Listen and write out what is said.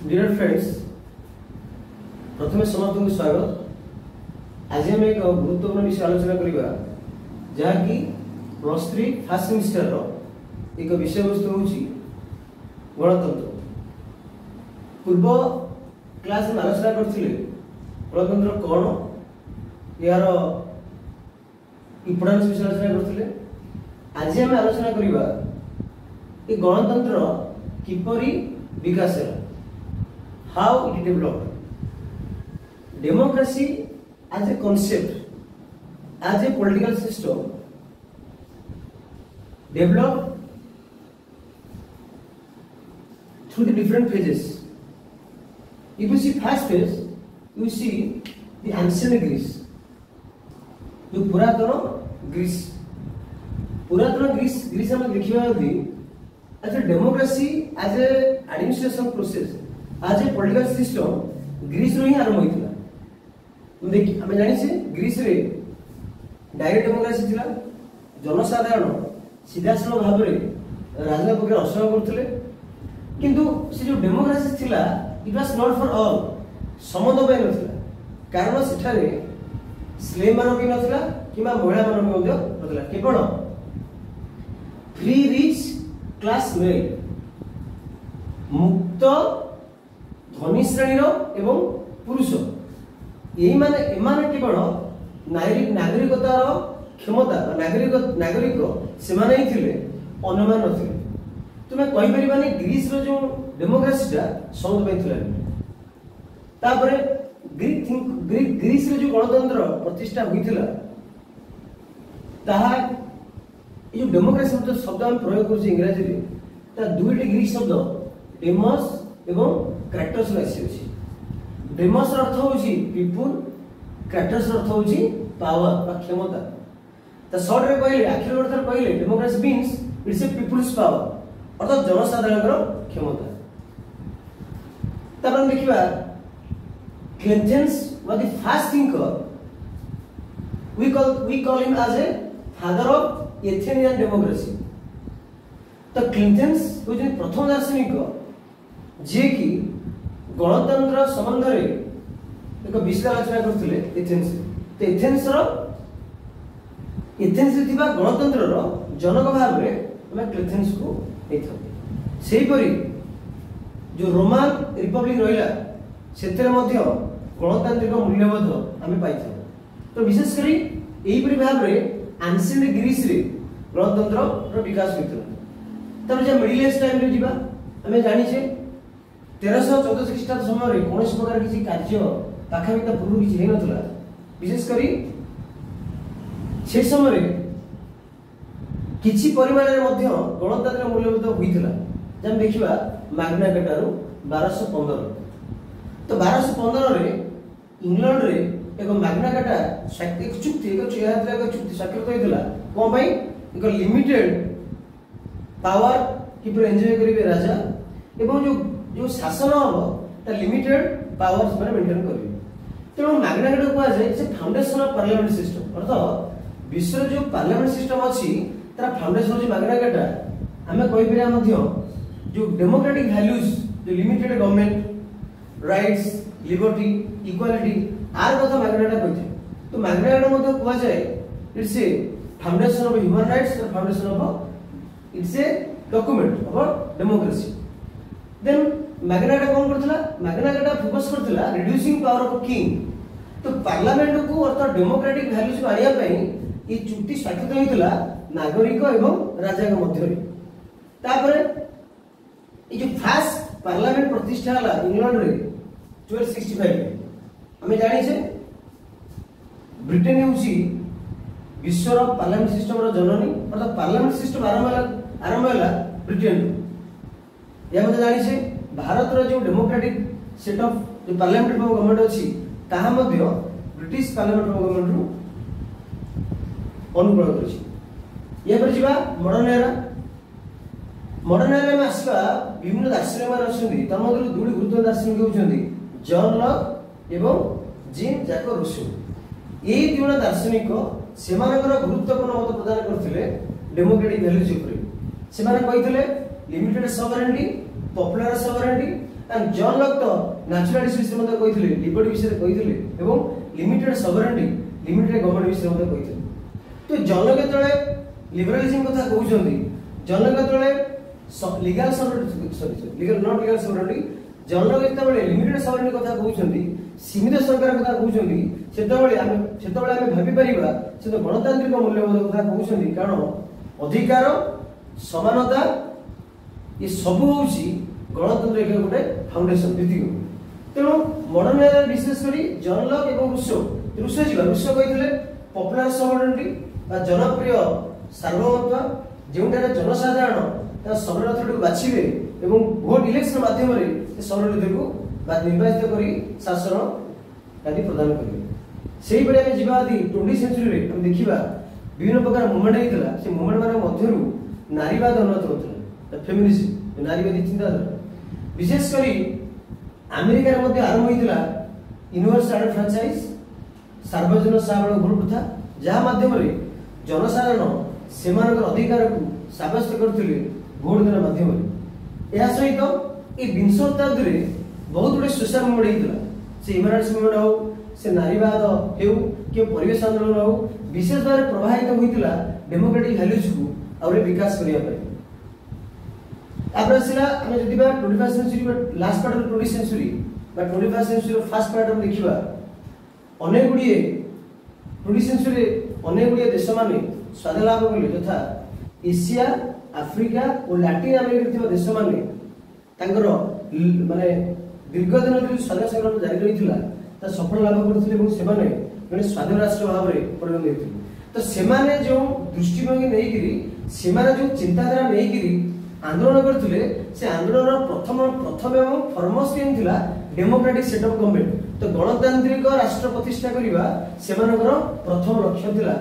Dear friends, प्रथम समस्त को स्वागत। आज हम एक गुरुत्वपूर्ण विषय आलोचना करिबा जहाँकि +3 फर्स्ट सेमिस्टर रो एक विषय वस्तु होची गणतंत्र। पूर्व क्लास में आलोचना करथिले गणतंत्र कोन, यार इम्पोर्टेंस विषय आलोचना करथिले। आज हम आलोचना करिबा ए गणतंत्र किपरि विकास है, how it developed. Democracy as a concept, as a political system developed through the different phases. If you see first phase, you see the ancient Greece, जो पुरातन ग्रीस हम देखिबा यदि as a democracy, as a administration process, as a political system ग्रीस रो ही आरंभ होइतिला। देखि हमें जानि से ग्रीस रे डायरेक्ट डेमोक्रेसी थिला। जनसाधारण सीधासलख भाव रे राजा पक्षे असहयोग करथिले, किंतु से जो डेमोक्रेसी थिला it was not for all, समस्त पे नथिला। कारण सेठारे स्लेव मान भी नथिला किबा महिला मान भी नथिला, केवल फ्री रिच क्लास मेल, मुक्त धनी श्रेणी एवं पुरुष, यही माने एमाने केवल नागरिकतार क्षमता नागरिक से माने ही थिले, अन्यमान नथिले। तुमे कहि परिबानी ग्रीस रो जो डेमोक्रेसीटा समस्त पे थिला। तापरे ग्रीस रो जो गणतंत्र प्रतिष्ठा होइथिला ताहा ये डेमोक्रेसी शब्द हम प्रयोग कर इंग्राजी रे ता दुईटी ग्रीक शब्द डेमोस एवं क्रेटोस आसी अछि। डेमोस अर्थ होछि पीपुल, क्रेटोस अर्थ होछि पावर बा क्षमता। ता शॉर्ट रे कहले आखिर अर्थ कहले democracy means it's a people's power, अर्थात जनसाधारणर क्षमता। तब हम देखिबा Athens was the first thinker, we call him as a father of Athenian democracy. तो क्लिंटन्स होजे प्रथम दार्शनिक जे कि गणतंत्र संबंध रे एक विश्लेषण आलोचना करथिले एथेंस। तो एथेंस रे थिबा गणतंत्र रो जनक भाव रे हम क्लिंटन्स को देथो। सेही परि जो रोमान रिपब्लिक रहिला सेतरे मध्य गणतांत्रिक मूल्यबोध हमें पाइथो। तो विशेष करी एही परि भाव रे एंशिएंट ग्रीस रे गणतंत्र रो विकास होइतला। तब जे मिडिल एज टाइम रे जिबा हमें जानि छे 1314 ख्रीष्टाब्द समय रे कोनोस प्रकार किछि कार्य पाखापिता पूर्व किछि हे नथला। विशेष करी से समय रे किछि परिमाण रे मध्य गणतंत्र मूल्यबोध होइतला। जम देखिबा मैग्ना कार्टा रो 1215। तो 1215 रे इंग्लैंड रे एक मैग्ना कार्टा एक चुक्ति स्वाक्षरित होइतला। कोन भाई एक लिमिटेड पावर किपर एन्जॉय करिवे राजा एवं जो शासन हो ता लिमिटेड पावर्स माने मेंटेन करिवे। तेणु मैग्ना कार्टा को जाय से फाउंडेशन ऑफ पार्लियामेंट सिस्टम, अर्थात विश्व जो पार्लियामेंट सिस्टम अछि तार फाउंडेशन जो मैग्ना कार्टा। हमें कहि पिरा मध्य जो डेमोक्रेटिक वैल्यूज, जो limited government rights, liberty, equality आर कथा मैग्ना कार्टा कहथे। तो मैग्ना कार्टा मध्य को जाय it's a foundation of human rights, foundation of it's a document of democracy. Then Magna Carta कोन करथला, मैग्ना कार्टा फोकस करथला रिड्यूसिंग पावर ऑफ किंग। तो पार्लियामेंट को अर्थात डेमोक्रेटिक वैल्यूज को आनिया पई ई चुक्ति स्वाक्षरित होइतला नागरिक एवं राजा के मध्य रे। तापरे ई जो फर्स्ट पार्लियामेंट प्रतिष्ठा हला इंग्लैंड रे 1265 रे। हमें जानि छे ब्रिटेन होउची विश्वर पार्लियामेंट सिस्टम रो जननी, अर्थात पार्लियामेंट सिस्टम आरंभ होला ब्रिटेन। या मते जानि छे भारत रो जो डेमोक्रेटिक सेट ऑफ जो पार्लियामेंट गवर्नमेंट अछि ताहा मध्य ब्रिटिश पार्लियामेंट गवर्नमेंट रो अनुकूल करछि। या पर जिबा मॉडर्न एरा में आसवा विभिन्न दार्शनिक मान अछंदी। त मधुर दुडी गुरुत्व दार्शनिक होउछंदी जॉन लॉक एवं जीन जैकब रूसो। एही दुना दार्शनिक सेमानकर गुरुत्वपूर्ण मत प्रदान करथिले डेमोक्रेटिक वैल्यूज ऊपर। सेमाने कहिथिले limited sovereignty, popular sovereignty and John Locke तो नेचुरलिस्ट विषय मध्ये कहिथिले लिबर्टी विषय कहिथिले एवं लिमिटेड सॉवरेनिटी लिमिटेड गवर्नमेंट विषय मध्ये कहिथिले तो जॉन लॉक तळे लिबरलिज्म कथा कहउछन्ती जॉन लॉक तळे legal sovereignty sorry legal not legal sovereignty John Locke तळे लिमिटेड सॉवरेनिटी कथा कहउछन्ती सीमित सरकार कथा कहउछन्ती सेतबेले आमे भाबी परिबा से तो गणतांत्रिक मूल्यबोध कथा कहउछन्ती कारण अधिकार समानता ये सब होउची गणतंत्र एक गोटे फाउंडेशन भित्तिक तेणु मॉडर्न एरा विशेष करी जॉन लॉक एवं रूसो जीवा कहिथिले पॉपुलर सॉवरेनिटी बा जनप्रिय सार्वभौमत्व जेउटारे जनसाधारण ता सॉवरेनिटी को बाछिबे एवं वोट इलेक्शन माध्यम रे से सॉवरेनिटी को बा निर्वाचित करी शासन आदि प्रदान करिवे सेही बडे हम जीवा आदि 20 सेंचुरी रे हम देखिबा विभिन्न प्रकार मूवमेंट हेतिला से मूवमेंट माने मध्यरु नारीवाद उन्नत होतला फेमिनिज्म नारीवादी चिंताधारा विशेष करी अमेरिका रे मध्य आरंभ होइतिला यूनिवर्सल फ्रेंचाइज सार्वजनिक साबळ भोट प्रथा जहा माध्यम रे जनसाधारण सेमानकर अधिकार को साब्यस्त करथिले भोट देना माध्यम रे या सहित ए 20 शताब्दी रे बहुत बड़े सोशल मूवमेंट हेतिला से ह्यूमन मूवमेंट हो से नारीवाद हेउ के परिवेश आंदोलन हो विशेष भाव प्रभावित होइतिला डेमोक्रेटिक वैल्यूज को और विकास करिया पय आपरसिला हम जदि बा 21st century last part of 20th century बा 21st सेंचुरी फर्स्ट पार्ट हम देखिबा अनेक गुडिए 20th सेंचुरी अनेक गुडिए देश माने स्वाधीन लाभ कले तथा एशिया अफ्रीका और लैटिन अमेरिका थिबा देश माने तांकर माने दीर्घ दिन धरि स्वाधीन संग्राम जारी रहिथिला ता सफल लाभ करथिले এবং सेमाने माने स्वाधीन राष्ट्र भाव रे परिणत हेथिले तो सेमाने जो दृष्टिभंगी नै गिरी सेमाने जो चिंताधारा नै गिरी आंदोलन करथिले से आंदोलन प्रथम एवं फॉरमोस्ट एम थिला डेमोक्रेटिक सेटअप गवर्नमेंट तो गणतांत्रिक राष्ट्र प्रतिष्ठा करिबा सेमानकर प्रथम लक्ष्य थिला।